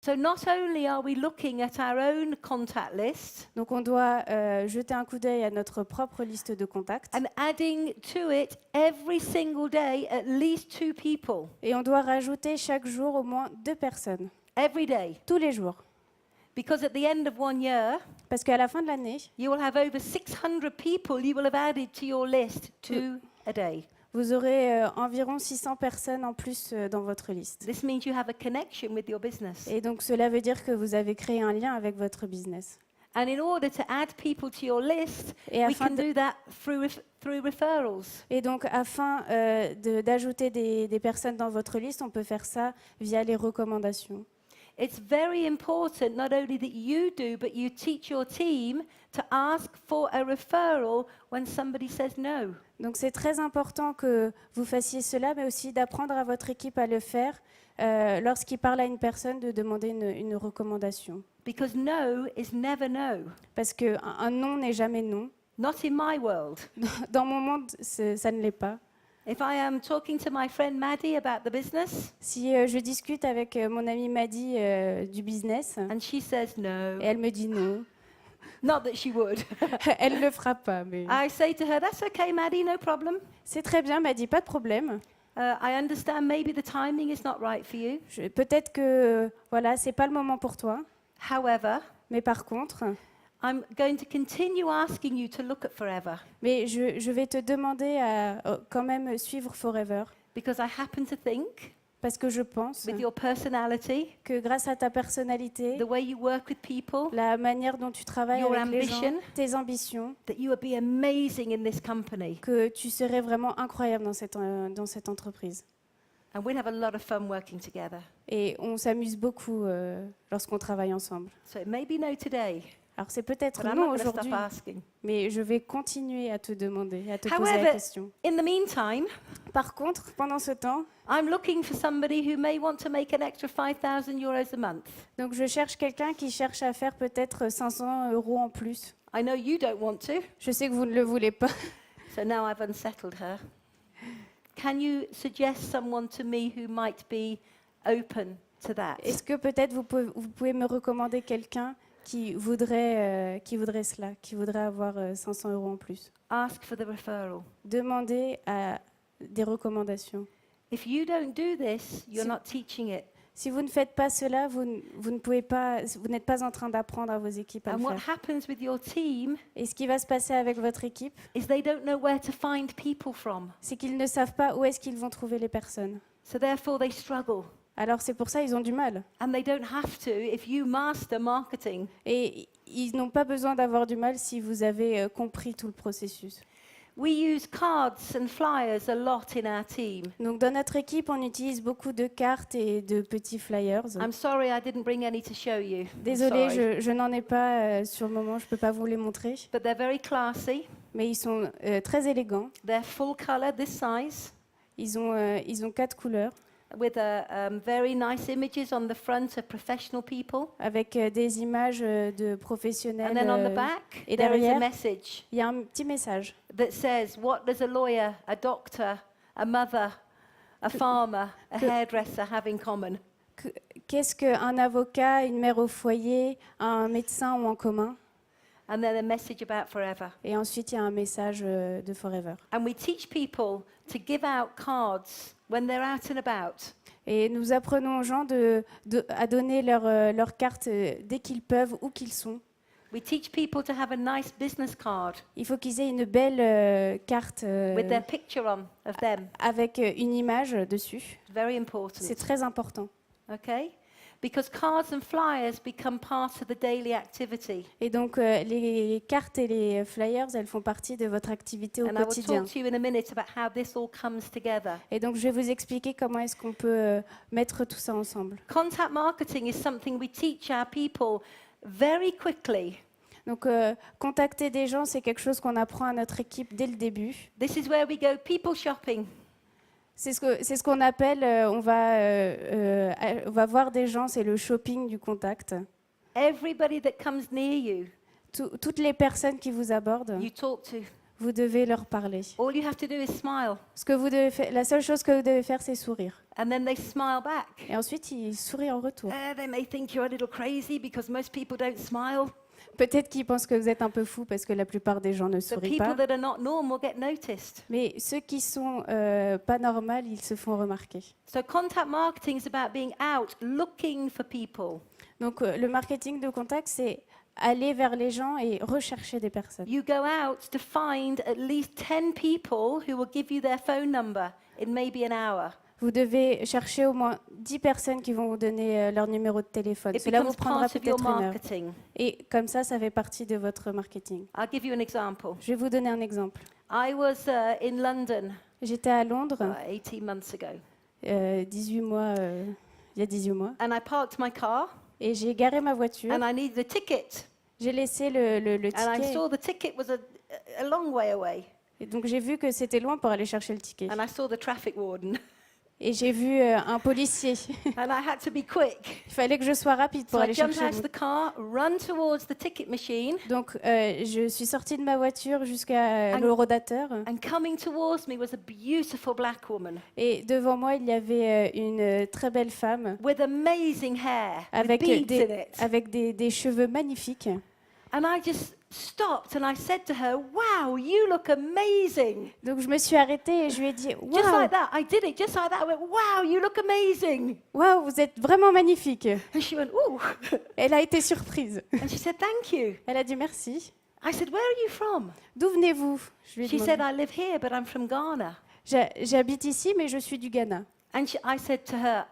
So not only are we looking at our own contact list Donc on doit jeter un coup d'œil à notre propre liste de contacts and adding to it every single day at least 2 people. et on doit rajouter chaque jour au moins 2 personnes, Every day. tous les jours. Because at the end of 1 year, Parce qu'à la fin de l'année, you will have over 600 people you will have added to your list 2 a day. vous aurez environ 600 personnes en plus dans votre liste. This means you have a connection with your business. Et donc cela veut dire que vous avez créé un lien avec votre business. And in order to add people to your list, Et we afin can do that through referrals. Et donc, afin d'ajouter des personnes dans votre liste, on peut faire ça via les recommandations. It's very important not only that you do, but you teach your team to ask for a referral when somebody says no. Donc, c'est très important que vous fassiez cela, mais aussi d'apprendre à votre équipe à le faire lorsqu'il parle à une personne, de demander une recommandation. Because no is never no. Parce qu'un non n'est jamais non. Not in my world. Dans mon monde, ça ne l'est pas. If I am talking to my friend Maddie about the business, Si je discute avec mon amie Maddy du business, and she says no, et elle me dit non, not that she would, elle ne le fera pas, mais I say to her, that's okay, Maddie, no problem. c'est très bien, Maddy, pas de problème. I understand maybe the timing is not right for you. Peut-être que voilà, c'est pas le moment pour toi, However, mais par contre, I'm going to continue asking you to look at Forever mais je vais te demander à quand même suivre Forever, because I happen to think, parce que je pense with your personality, que grâce à ta personnalité, the way you work with people, la manière dont tu travailles Your avec les gens, ambition. tes ambitions, that you would be amazing in this company. que tu serais vraiment incroyable dans cette entreprise. And we'll have a lot of fun working together. Et on s'amuse beaucoup lorsqu'on travaille ensemble. So it may be no today, Alors c'est peut-être but I'm non not going to stop aujourd'hui, asking. mais je vais continuer à te demander, à te poser la However, question. in the meantime, Par contre, pendant ce temps, I'm looking for somebody who may want to make an extra 5,000 euros a month. donc je cherche quelqu'un qui cherche à faire peut-être 500 € en plus. I know you don't want to, Je sais que vous ne le voulez pas. so now I've unsettled her. Can you suggest someone to me who might be open to that? Est-ce que peut-être vous pouvez me recommander quelqu'un qui voudrait cela, qui voudrait avoir 500 € en plus? Ask for the referral. Demandez à des recommandations. If you don't do this, you're Si- not teaching it. Si vous ne faites pas cela, vous ne pouvez pas, vous n'êtes pas en train d'apprendre à vos équipes à And le what faire. happens with your team Et ce qui va se passer avec votre équipe, is they don't know where to find people from. c'est qu'ils ne savent pas où est-ce qu'ils vont trouver les personnes. So therefore they struggle. Alors c'est pour ça qu'ils ont du mal. And they don't have to if you master marketing. Et ils n'ont pas besoin d'avoir du mal si vous avez compris tout le processus. We use cards and flyers a lot in our team. Donc dans notre équipe, on utilise beaucoup de cartes et de petits flyers. I'm sorry I didn't bring any to show you. I'm Désolée, sorry. je n'en ai pas sur le moment, je ne peux pas vous les montrer. But they're very classy. Mais ils sont très élégants. They're full color, this size, Ils ont 4 couleurs, with very nice images on the front of professional people. avec des images de And professionnels. then on the back, et there is a derrière, message il y a un petit message that says, what does a lawyer, a doctor, a mother, a farmer, a hairdresser have in common? Qu'est-ce qu'un avocat, une mère au foyer, un médecin ont en commun? And then a message about forever. Et ensuite, il y a un message de Forever. And we teach people to give out cards when they're out and about. Et nous apprenons aux gens à donner leur carte dès qu'ils peuvent, où qu'ils sont. We teach people to have a nice business card Il faut qu'ils aient une belle carte with their picture on of them. avec une image dessus. Very important. C'est très important. Okay? Because cards and flyers become part of the daily activity. Et donc, les cartes et les flyers, elles font partie de votre activité au And I will quotidien. talk to you in a minute about how this all comes together. Et donc, je vais vous expliquer comment est-ce qu'on peut mettre tout ça ensemble. Contact marketing is something we teach our people very quickly. Donc, contacter des gens, c'est quelque chose qu'on apprend à notre équipe dès le début. This is where we go people shopping. C'est ce qu'on appelle, on va voir des gens, c'est le shopping du contact. Everybody that comes near you, Toutes les personnes qui vous abordent, you talk to. vous devez leur parler. All you have to do is smile. Ce que vous devez faire, la seule chose que vous devez faire, c'est sourire. And then they smile back. Et ensuite, ils sourient en retour. They may think you're a little crazy because most people don't smile. Peut-être qu'ils pensent que vous êtes un peu fou parce que la plupart des gens ne The sourient people pas. that are not normal get noticed. Mais ceux qui sont pas normaux, ils se font remarquer. So contact marketing is about being out, looking for people. Donc le marketing de contact, c'est aller vers les gens et rechercher des personnes. You go out to find at least 10 people who will give you their phone number in maybe an hour. Vous devez chercher au moins 10 personnes qui vont vous donner leur numéro de téléphone. It Cela vous becomes prendra part of your peut-être une heure. marketing. Et comme ça fait partie de votre marketing. I'll give you an example. Je vais vous donner un exemple. I was in London J'étais à Londres 18 months ago, 18 mois, il y a 18 mois, and I parked my car, et j'ai garé ma voiture. and I needed a ticket, J'ai laissé le and I ticket, saw the ticket was a long way away, et donc j'ai vu que c'était loin pour aller chercher le ticket. and I saw the traffic warden, Et j'ai vu un policier. and I had to be quick. Il fallait que je sois rapide pour So I aller jumped chercher out of the car, run towards the ticket machine, Donc je suis sortie de ma voiture jusqu'à l'horodateur. and coming towards me was a beautiful black woman Et devant moi, il y avait une très belle femme with amazing hair, avec with beads in it. des cheveux magnifiques. And I just stopped and I said to her, "Wow, you look amazing." Donc je me suis arrêtée et je lui ai dit Just Waouh, like that. I did it just like that. I went, "Wow, you look amazing." waouh, vous êtes vraiment magnifique. And she went, "Ooh." Elle a été surprise. And she said, "Thank you." Elle a dit merci. I said, "Where are you from?" D'où venez-vous? Je lui ai She demandé. said, "I live here, but I'm from Ghana." J'habite ici, mais je suis du Ghana. And I said to her,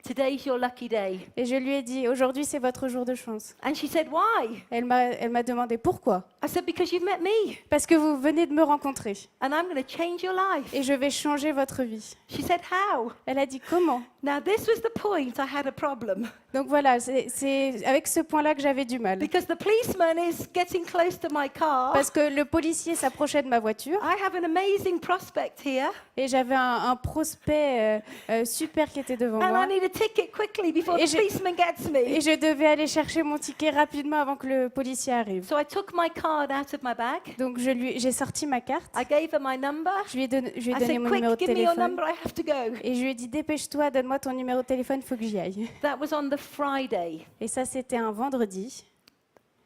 "Today's your lucky day." Et je lui ai dit aujourd'hui, c'est votre jour de chance. And she said, "Why?" Elle m'a demandé pourquoi. I said, "Because you've met me, Parce que vous venez de me rencontrer and I'm going to change your life." et je vais changer votre vie. She said, "How?" Elle a dit comment? Now, this was the point I had a problem. Donc voilà, c'est avec ce point-là que j'avais du mal. Because the policeman is getting close to my car. Parce que le policier s'approchait de ma voiture I have an amazing prospect here, et j'avais un prospect super qui était devant and moi. I need a ticket quickly before Et the je- policeman gets Et me. je devais aller chercher mon ticket rapidement avant que le policier arrive. So I took my card out of my bag. Donc j'ai sorti ma carte, I gave her my number. je lui ai donné I said, mon numéro de "Quick, give me your téléphone number. I have to go." et je lui ai dit dépêche-toi, donne-moi ton numéro de téléphone, faut que j'y aille. That was on the Friday. Et ça c'était un vendredi.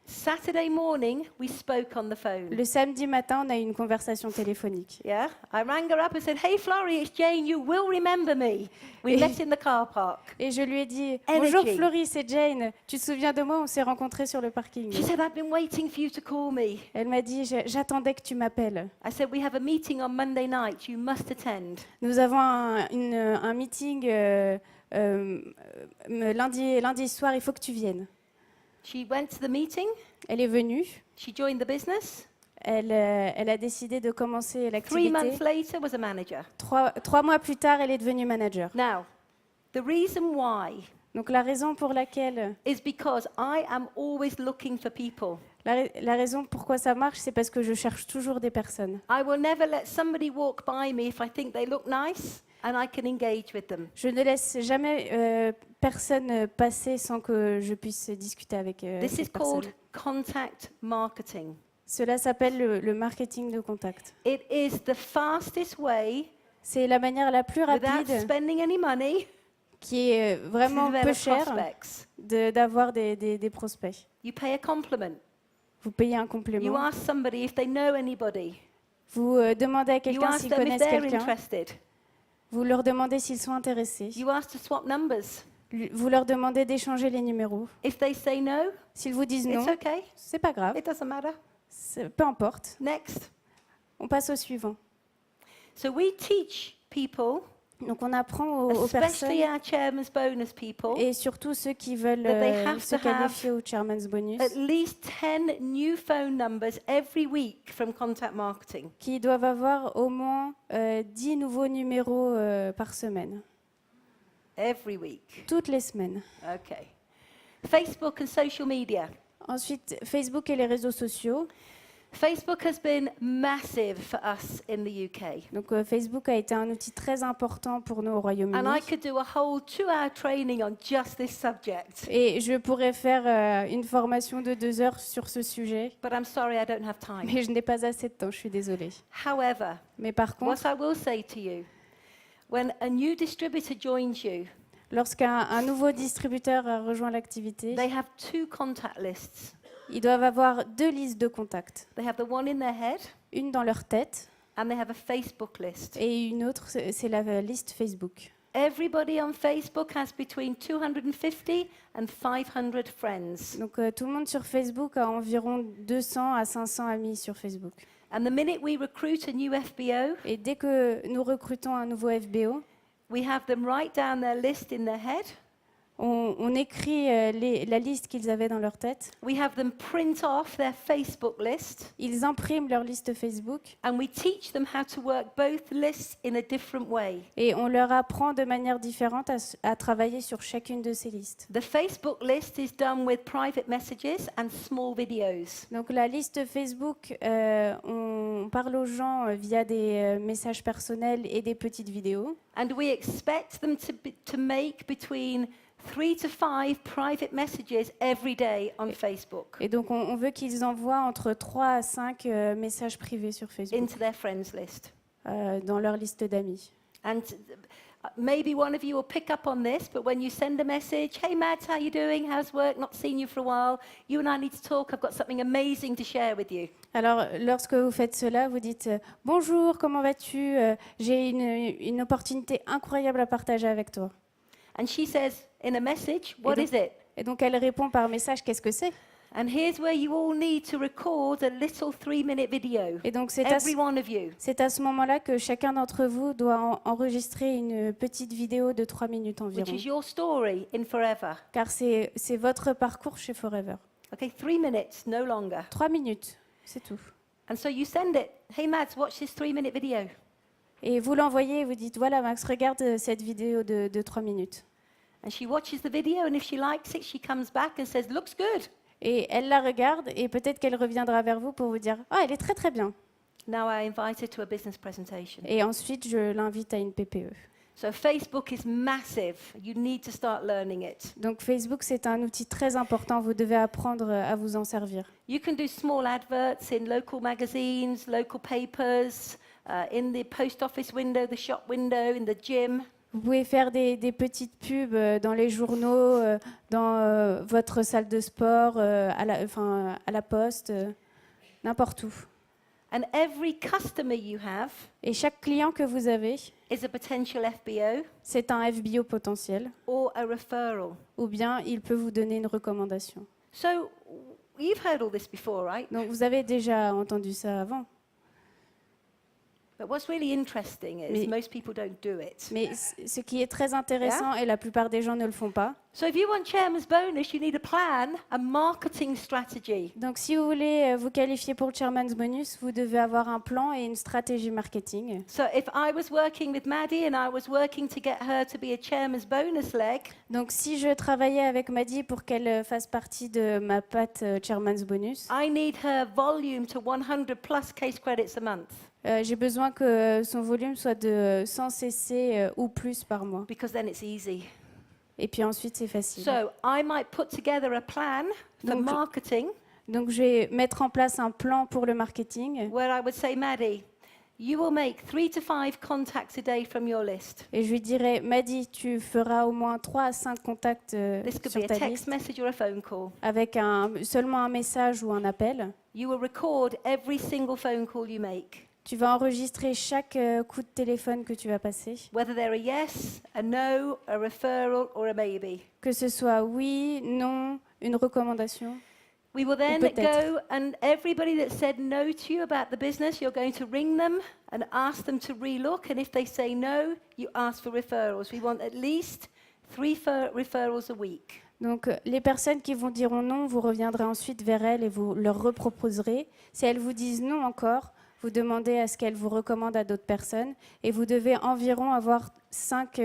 Saturday morning, we spoke on the phone. Le samedi matin, on a eu une conversation téléphonique. Yeah, I rang her up and said, "Hey, Florrie, it's Jane. You will remember me. We met in the car park." Et je lui ai dit Energy. bonjour Florie, c'est Jane. Tu te souviens de moi? On s'est rencontrés sur le parking. She said, "I've been waiting for you to call me." Elle m'a dit j'attendais que tu m'appelles. I said, "We have a meeting on Monday night. You must attend." Nous avons un meeting lundi soir, il faut que tu viennes. She went to the meeting. Elle est venue. She joined the business. Elle a décidé de commencer 3 months l'activité. later, was a manager. Trois mois plus tard, elle est devenue manager. Now, the reason why Donc la raison pour laquelle, is because I am always looking for people. la raison pourquoi ça marche, c'est parce que je cherche toujours des personnes. I will never let somebody walk by me if I think they look nice and I can engage with them. Je ne laisse jamais personne passer sans que je puisse discuter avec This is cette personne. called contact marketing. Cela s'appelle le marketing de contact. It is the fastest way, C'est la manière la plus without rapide, spending any money, qui est to vraiment peu develop chère, prospects. d'avoir des prospects. You pay a compliment. Vous payez un You complément. ask somebody if they know anybody. Vous demandez à You quelqu'un ask s'ils them if connaissent they're quelqu'un. interested. Vous leur demandez s'ils sont intéressés. You ask to swap numbers. Vous leur demandez d'échanger les numéros. If they say no, S'ils vous disent non, it's okay. c'est pas grave. It doesn't matter. Peu importe. Next. On passe au suivant. So we teach people, Donc on apprend aux personnes especially our chairman's bonus people, et surtout ceux qui veulent that they have se to have qualifier au Chairman's Bonus, at least 10 new phone numbers every week from contact marketing. qui doivent avoir au moins 10 nouveaux numéros par semaine, Every week. toutes les semaines. Okay. Facebook and social media. Ensuite, Facebook et les réseaux sociaux. Facebook has been massive for us in the UK. Donc Facebook a été un outil très important pour nous au And Royaume-Uni. I could do a whole 2-hour training on just this subject. Et je pourrais faire une formation de 2 heures sur ce sujet, But I'm sorry, I don't have time. mais je n'ai pas assez de temps, je suis désolée. However, Mais par contre, what I will say to you, when a new distributor joins you, lorsqu'un nouveau distributeur a rejoint l'activité, they have 2 contact lists. ils doivent avoir 2 listes de contacts. They have the one in their head, Une dans leur tête and they have a Facebook list. et une autre, c'est la liste Facebook. Everybody on Facebook has between 250 and 500 friends. Donc tout le monde sur Facebook a environ 200 à 500 amis sur Facebook. And the minute we recruit a new FBO, Et dès que nous recrutons un nouveau FBO, we have them write down their list in their head. on écrit la liste qu'ils avaient dans leur tête. We have them print off their Facebook list, Ils impriment leur liste Facebook and we teach them how to work both lists in a different way. et on leur apprend de manière différente à travailler sur chacune de ces listes. The Facebook list is done with private messages and small videos. Donc la liste Facebook, on parle aux gens via des messages personnels et des petites vidéos. And we expect them to make between 3 to 5 private messages every day on Facebook Et donc on veut qu'ils envoient entre 3 à 5 messages privés sur Facebook into their friends list. dans leur liste d'amis. And maybe one of you will pick up on this, but when you send a message, hey Mads, how you doing? How's work? Not seen you for a while. You and I need to talk. I've got something amazing to share with you. Alors, lorsque vous faites cela, vous dites bonjour, comment vas-tu? J'ai une opportunité incroyable à partager avec toi. And she says in a message, what donc- is it? Et donc, elle répond par message qu'est-ce que c'est? And here's where you all need to record a little 3-minute video. Et donc, Every one of you. c'est à ce moment-là que chacun d'entre vous doit enregistrer une petite vidéo de 3 minutes Which environ. is your story in forever. Car c'est votre parcours chez Forever. Okay, 3 minutes, no longer. 3 minutes, c'est tout. And so you send it. Hey Mads, watch this 3-minute video. Et vous l'envoyez et vous dites voilà, Max, regarde cette vidéo de 3 minutes. And she watches the video, and if she likes it, she comes back and says, looks good. Et elle la regarde et peut-être qu'elle reviendra vers vous pour vous dire ah, elle est très très bien. Now I invite her to a business presentation. Et ensuite, je l'invite à une PPE. So Facebook is massive. You need to start learning it. Donc Facebook, c'est un outil très important. Vous devez apprendre à vous en servir. You can do small adverts in local magazines, local papers, in the post office window, the shop window, in the gym. Vous pouvez faire des petites pubs dans les journaux, dans votre salle de sport, à la poste, n'importe où. And every customer you have Et chaque client que vous avez, is a potential FBO c'est un FBO potentiel, or a referral. ou bien il peut vous donner une recommandation. So you've heard all this before, right? Donc vous avez déjà entendu ça avant. But what's really interesting is Mais- most people don't do it. Mais ce qui est très intéressant, et la plupart des gens ne le font pas, So if you want chairman's bonus, you need a plan, a marketing strategy. donc si vous voulez vous qualifier pour le Chairman's Bonus, vous devez avoir un plan et une stratégie marketing. So if I was working with Maddie and I was working to get her to be a chairman's bonus leg, Donc si je travaillais avec Maddy pour qu'elle fasse partie de ma patte Chairman's Bonus, I need her volume to 100 plus case credits a month j'ai besoin que son volume soit de 100 cc ou plus par mois. because then it's easy. Et puis ensuite, c'est facile. So I might put together a plan for Donc, marketing Donc je vais mettre en place un plan pour le marketing where I would say, Maddie, you will make 3 to 5 contacts a day from your list. et je lui dirai, Maddy, tu feras au moins 3 à 5 contacts This could sur be a ta text liste message or a phone call. avec seulement un message ou un appel. You will record every single phone call you make, Tu vas enregistrer chaque coup de téléphone que tu vas passer, whether they're a yes, a no, a referral, or a maybe. que ce soit oui, non, une recommandation. We will then peut-être. go and everybody that said no to you about the business, you're going to ring them and ask them to relook. And if they say no, you ask for referrals. We want at least 3 referrals a week. Donc, les personnes qui vous diront non, vous reviendrez ensuite vers elles et vous leur reproposerez. Si elles vous disent non encore, vous demandez à ce qu'elle vous recommande à d'autres personnes et vous devez environ avoir 5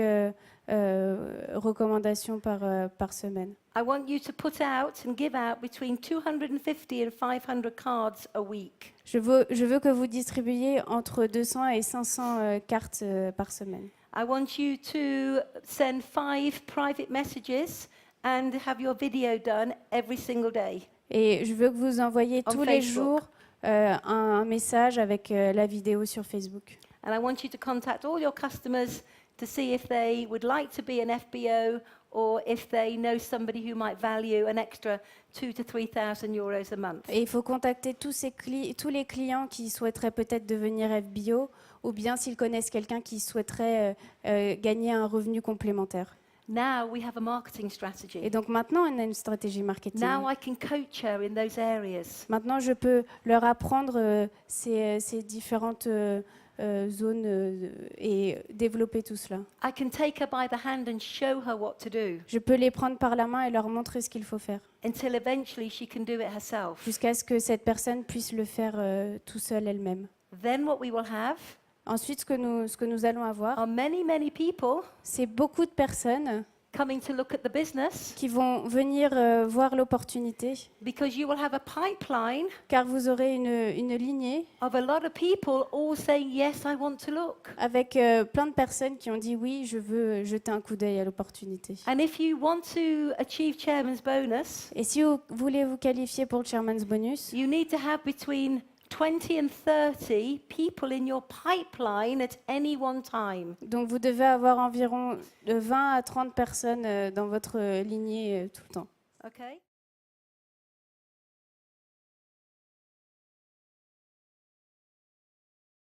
recommandations par semaine. I want you to put out and give out between 250 and 500 cards a week. Je veux que vous distribuiez entre 200 et 500 cartes par semaine. I want you to send 5 private messages and have your video done every single day. Et je veux que vous envoyiez On tous les Facebook. jours un message avec la vidéo sur Facebook. And I want you to contact all your customers to see if they would like to be an FBO or if they know somebody who might value an extra 2,000 to 3,000 euros a month. Et il faut contacter tous les clients qui souhaiteraient peut-être devenir FBO ou bien s'ils connaissent quelqu'un qui souhaiterait gagner un revenu complémentaire. Now we have a marketing strategy. Et donc maintenant, on a une stratégie marketing. Now I can coach her in those areas. Maintenant, je peux leur apprendre ces différentes zones et développer tout cela. I can take her by the hand and show her what to do Je peux les prendre par la main et leur montrer ce qu'il faut faire, until eventually she can do it herself. jusqu'à ce que cette personne puisse le faire tout seul elle-même. Then what we will have Ensuite, ce que nous allons avoir, are many, many people c'est beaucoup de personnes coming to look at the business qui vont venir voir l'opportunité, because you will have a pipeline car vous aurez une lignée of a lot of people all saying, yes, I want to look. avec plein de personnes qui ont dit oui, je veux jeter un coup d'œil à l'opportunité. And if you want to achieve chairman's bonus, Et si vous voulez vous qualifier pour le Chairman's Bonus, you need to have between 20 and 30 people in your pipeline at any one time. donc vous devez avoir environ 20 à 30 personnes dans votre lignée tout le temps. Okay?